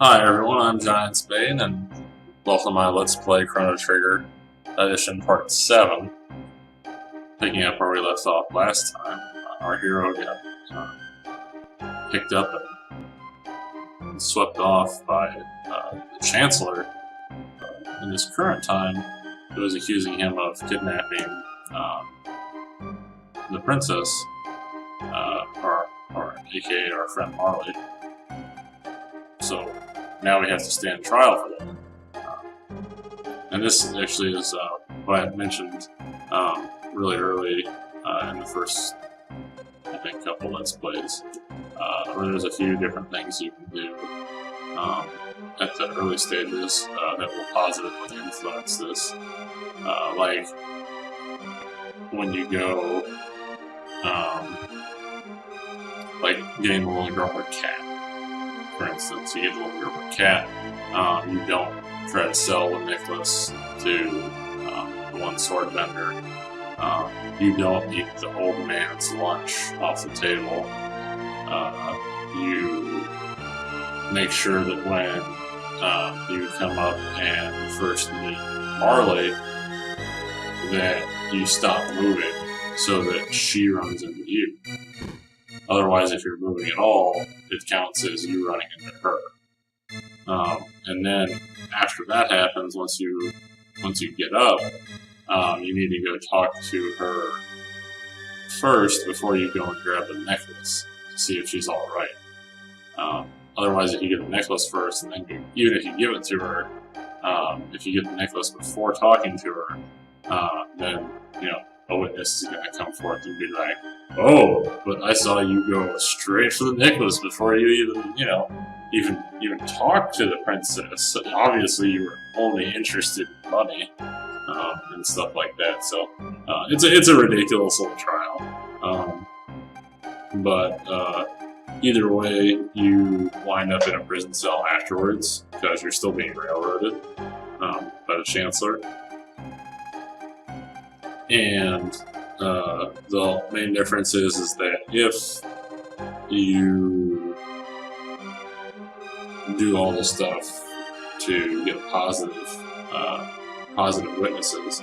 Hi everyone, I'm Giantsbane, and welcome to my Let's Play Chrono Trigger Edition Part 7. Picking up where we left off last time, our hero got picked up and swept off by the Chancellor. In this current time, who was accusing him of kidnapping the princess, or aka our friend Marley. So now we have to stand trial for that. And this actually is what I mentioned really early in the first, I think, couple Let's Plays, where there's a few different things you can do at the early stages that will positively influence this. Like when you go, like getting the little girl her cat. For instance, you get the little girl her cat, you don't try to sell the necklace to the one sword vendor. You don't eat the old man's lunch off the table. You make sure that when you come up and first meet Marley, that you stop moving so that she runs into you. Otherwise, if you're moving at all, it counts as you running into her. And then after that happens, once you get up, you need to go talk to her first before you go and grab the necklace to see if she's all right. Otherwise, if you get the necklace first, and then even if you give it to her, if you get the necklace before talking to her, then a witness is going to come forth and be like, "Oh, but I saw you go straight for the necklace before you even talk to the princess. So obviously, you were only interested in money and stuff like that." So it's a ridiculous little trial. But either way, you wind up in a prison cell afterwards because you're still being railroaded by the Chancellor. And the main difference is that if you do all the stuff to get positive witnesses,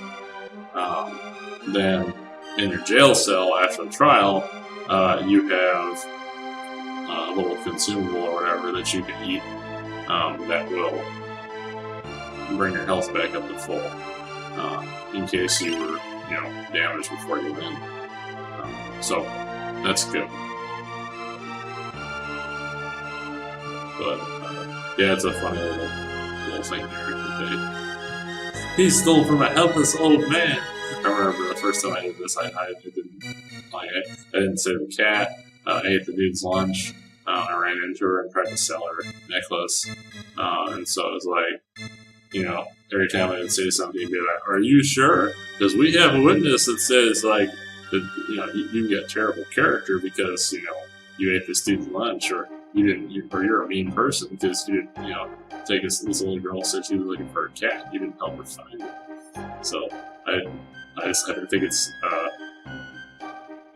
then in your jail cell after the trial, you have a little consumable or whatever that you can eat that will bring your health back up to full, in case you were damaged before you win. So that's good. But yeah, it's a funny little thing here. He stole from a helpless old man. I remember the first time I did this, I didn't save the cat. I ate the dude's lunch. I ran into her and tried to sell her a necklace. And so it was like, every time I would say something, he'd be like, "Are you sure? Because we have a witness that says, like, that, you get terrible character because, you ate this dude's lunch, or you're a mean person because you didn't, take this little girl said she was looking for a cat. You didn't help her find it." So I think it's,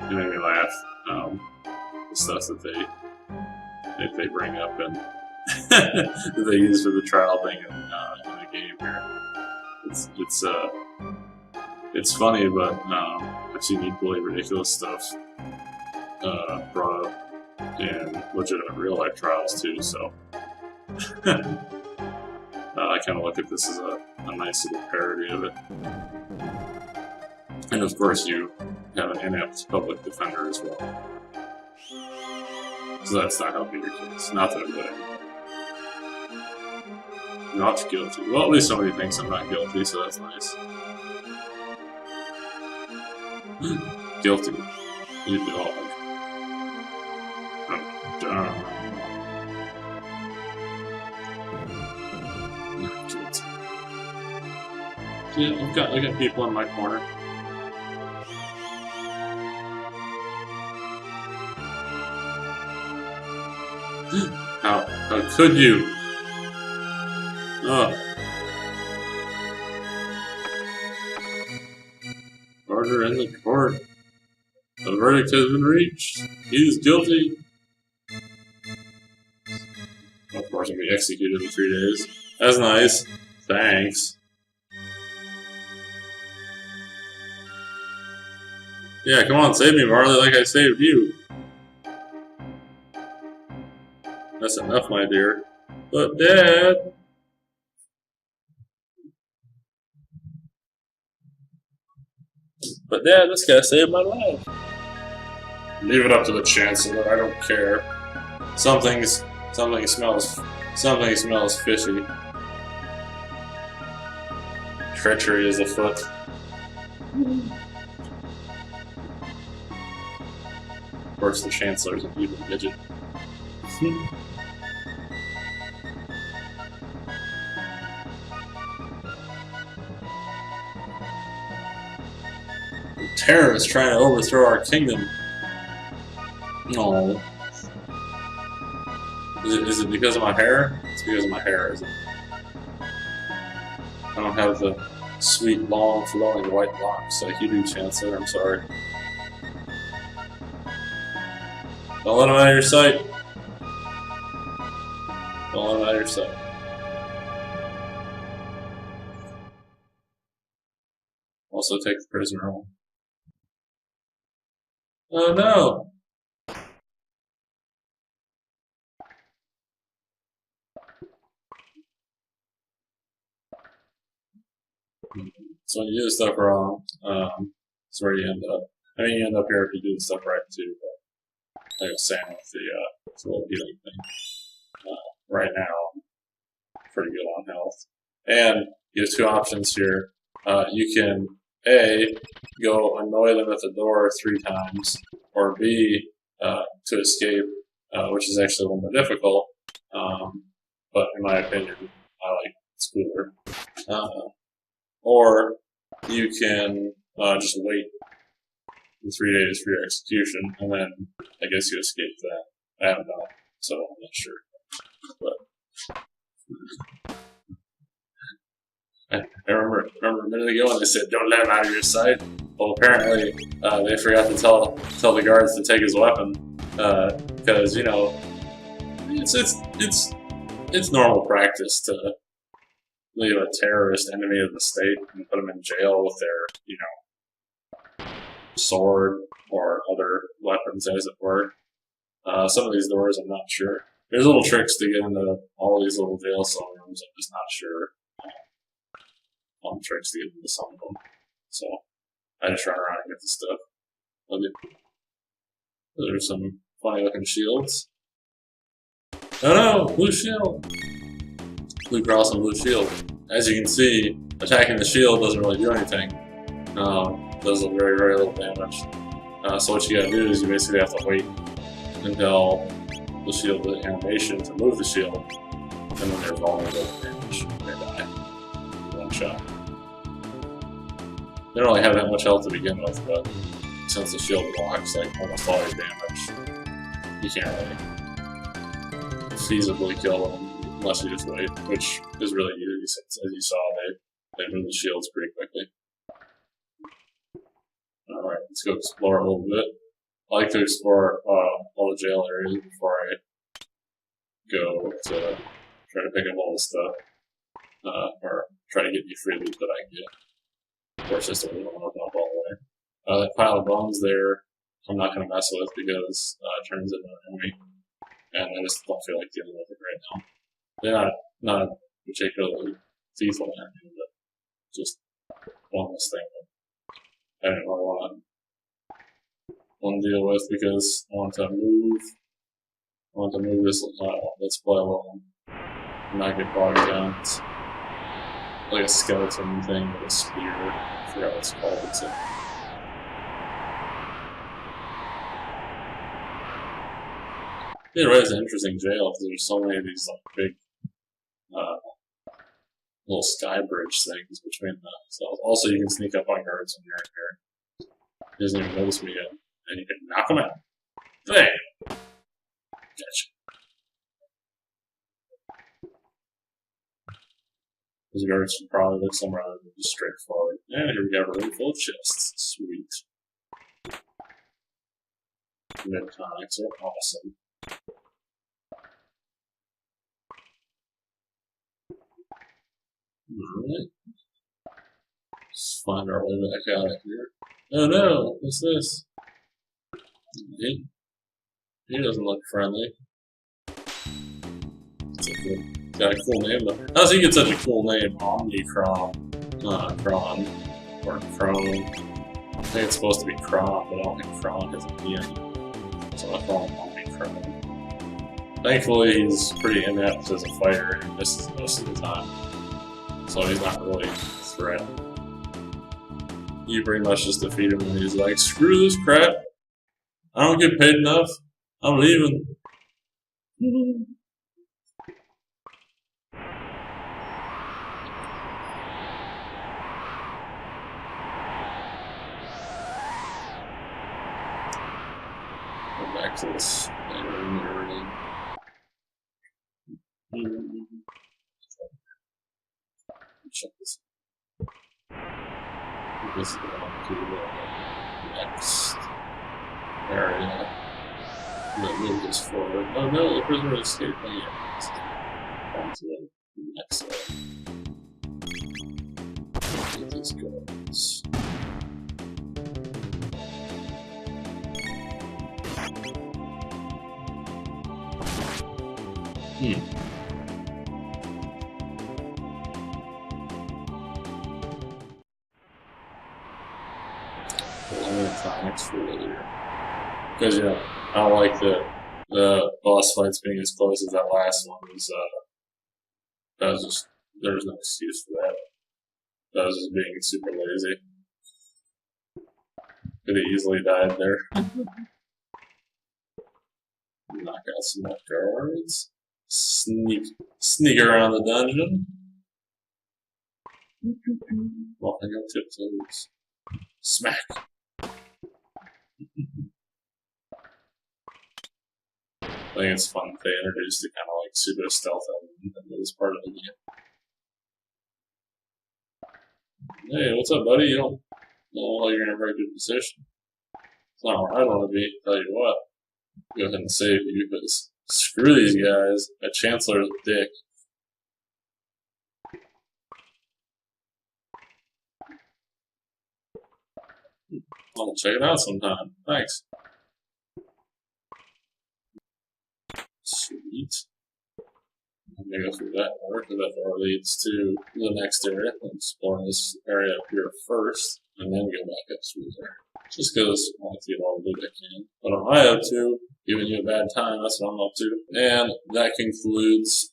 it made me laugh, the stuff that they bring up and that they use for the trial thing in the game here. It's funny, but I've seen equally ridiculous stuff brought up in legitimate real life trials too. So I kind of look at this as a nice little parody of it. And of course, you have an inept public defender as well. So that's not helping your case. Not that I'm good. Not guilty. Well, at least somebody thinks I'm not guilty, so that's nice. Guilty. You dog. I'm done. Not guilty. Yeah, I got people in my corner. How could you? Order in the court. The verdict has been reached. He is guilty. Of course. course, will be executed in 3 days. That's nice. Thanks. Yeah, come on, save me, Marley, like I saved you. That's enough, my dear. But, Dad... But, Dad, this guy saved my life. Leave it up to the Chancellor, I don't care. Something smells fishy. Treachery is afoot. Of course, the Chancellor's an evil midget. Terrorists trying to overthrow our kingdom. No. Is it because of my hair? It's because of my hair, isn't it? I don't have the sweet, long, flowing white locks like you do, Chancellor. I'm sorry. Don't let him out of your sight. Don't let him out of your sight. Also take the prisoner home. Oh no! So when you do the stuff wrong, that's where you end up. I mean, you end up here if you do the stuff right too, but like I was saying with the little healing thing. Right now, I'm pretty good on health. And you have 2 options here. You can A, go annoy them at the door 3 times, or B, to escape, which is actually a little more difficult, but in my opinion, I like it's cooler. Or you can just wait the 3 days for your execution, and then I guess you escape that. I don't know, so I'm not sure. But I remember a minute ago when they said, "Don't let him out of your sight." Well, apparently they forgot to tell the guards to take his weapon because you know it's normal practice to leave a terrorist enemy of the state and put them in jail with their sword or other weapons, as it were. Some of these doors, I'm not sure. There's little tricks to get into all these little jail cell rooms. I'm just not sure. Tricks to get into some of them. So I just run around and get the stuff. There's some funny looking shields. Oh no! Blue shield! Blue cross and blue shield. As you can see, attacking the shield doesn't really do anything. Does very, very little damage. So what you gotta do is you basically have to wait until the shield does animation to move the shield, and then they're vulnerable to damage. They die. One shot. They don't really have that much health to begin with, but since the shield blocks like almost all your damage, you can't really feasibly kill them unless you just wait, which is really easy since, as you saw, they move the shields pretty quickly. Alright, let's go explore a little bit. I like to explore all the jail areas before I go to try to pick up all the stuff, or try to get any free loot that I can get. Of course, just a little open up all the way. That pile of bones there, I'm not going to mess with because it turns into an enemy, and I just don't feel like dealing with it right now. They're not particularly lethal enemy, but just one less thing that I didn't really want to deal with because I want to move this let's play along and not get bogged down. It's like a skeleton thing with a spear. I forgot what it's called. Either way, it's an interesting jail because there's so many of these like big little sky bridge things between the cells. Also, you can sneak up on guards when you're in here. He doesn't even notice me yet, and you can knock them out. Bam! Gotcha. Those guards should probably look somewhere other than just straightforward. Yeah, here we got a room full of chests. Sweet. Mid tonics are awesome. Alright. Let's find our way back out of here. Oh no, what's this? He doesn't look friendly. Got a cool name though. How does he get such a cool name? Omnicron. Cron. Or Chrome. I think it's supposed to be Cron, but I don't think Cron has a P in it. So I call him Omnicron. Thankfully, he's pretty inept as a fighter and he misses most of the time. So he's not really a threat. You pretty much just defeat him and he's like, screw this crap. I don't get paid enough. I'm leaving. Go back to this area. Check this. This is going to the next area. That move this forward. Oh no, the prisoner escaped. Oh yeah. On to the next area. Get these guards. Because you know, I don't like the boss fights being as close as that last one was. That was just there was no excuse for that. That was just being super lazy. Could have easily died there. Knock out some more guards. Sneak around the dungeon. Walking up tiptoes. Smack. I think it's fun that they introduced the kind of like pseudo stealth element in this part of the game. Hey, what's up, buddy? You don't look like you're in a very good position. It's not where I want to be. Tell you what, go ahead and save you because screw these guys. A chancellor's a dick. I'll check it out sometime. Thanks. Sweet. I'm gonna go through that door, because that door leads to the next area. I'm exploring this area up here first, and then go back up through there. Just because I want to get all the loot I can. What am I up to? Giving you a bad time, that's what I'm up to. And that concludes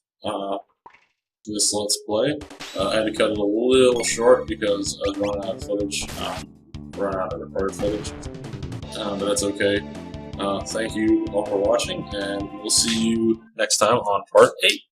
this Let's Play. I had to cut it a little short because I was running out of footage. Running out of recorded footage. But that's okay. Thank you all for watching, and we'll see you next time on part 8.